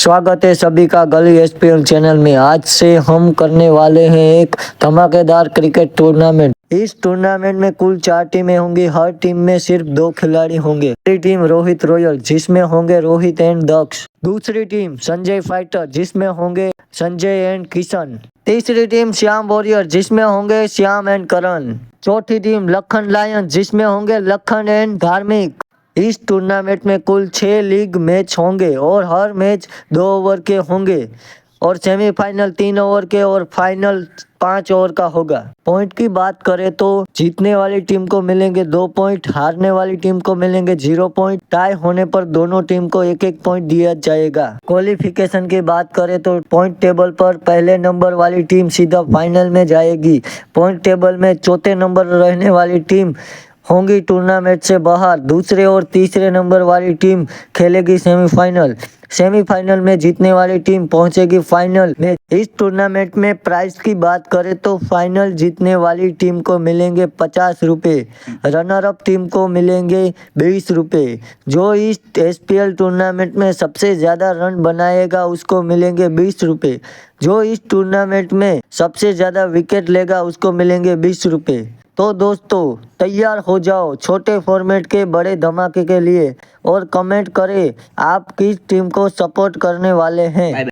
स्वागत है सभी का गली एसपीएल चैनल में। आज से हम करने वाले हैं एक धमाकेदार क्रिकेट टूर्नामेंट। इस टूर्नामेंट में कुल 4 टीमें होंगी। हर टीम में सिर्फ 2 खिलाड़ी होंगे। पहली टीम रोहित रॉयल जिसमें होंगे रोहित एंड दक्ष। दूसरी टीम संजय फाइटर जिसमें होंगे संजय एंड किशन। तीसरी टीम श्याम वॉरियर जिसमें होंगे श्याम एंड करण। चौथी टीम लखन लायन जिसमें होंगे लखन एंड धार्मिक। इस टूर्नामेंट में कुल 6 लीग मैच होंगे और हर मैच 2 ओवर के होंगे और सेमीफाइनल 3 ओवर के और फाइनल 5 ओवर का होगा। पॉइंट की बात करें तो जीतने वाली टीम को मिलेंगे 2 पॉइंट, हारने वाली टीम को मिलेंगे 0 पॉइंट। टाई होने पर दोनों टीम को 1-1 पॉइंट दिया जाएगा। क्वालिफिकेशन की बात करें तो पॉइंट टेबल पर पहले नंबर वाली टीम सीधा फाइनल में जाएगी। पॉइंट टेबल में चौथे नंबर रहने वाली टीम होंगी टूर्नामेंट से बाहर। दूसरे और तीसरे नंबर वाली टीम खेलेगी सेमीफाइनल। सेमीफाइनल में जीतने वाली टीम पहुंचेगी फाइनल में। इस टूर्नामेंट में प्राइस की बात करें तो फाइनल जीतने वाली टीम को मिलेंगे 50 रुपये, रनर अप टीम को मिलेंगे 20 रुपये। जो इस एसपीएल टूर्नामेंट में सबसे ज़्यादा रन बनाएगा उसको मिलेंगे 20 रुपये। जो इस टूर्नामेंट में सबसे ज़्यादा विकेट लेगा उसको मिलेंगे 20 रुपये। तो दोस्तों तैयार हो जाओ छोटे फॉर्मेट के बड़े धमाके के लिए और कमेंट करें आप किस टीम को सपोर्ट करने वाले हैं।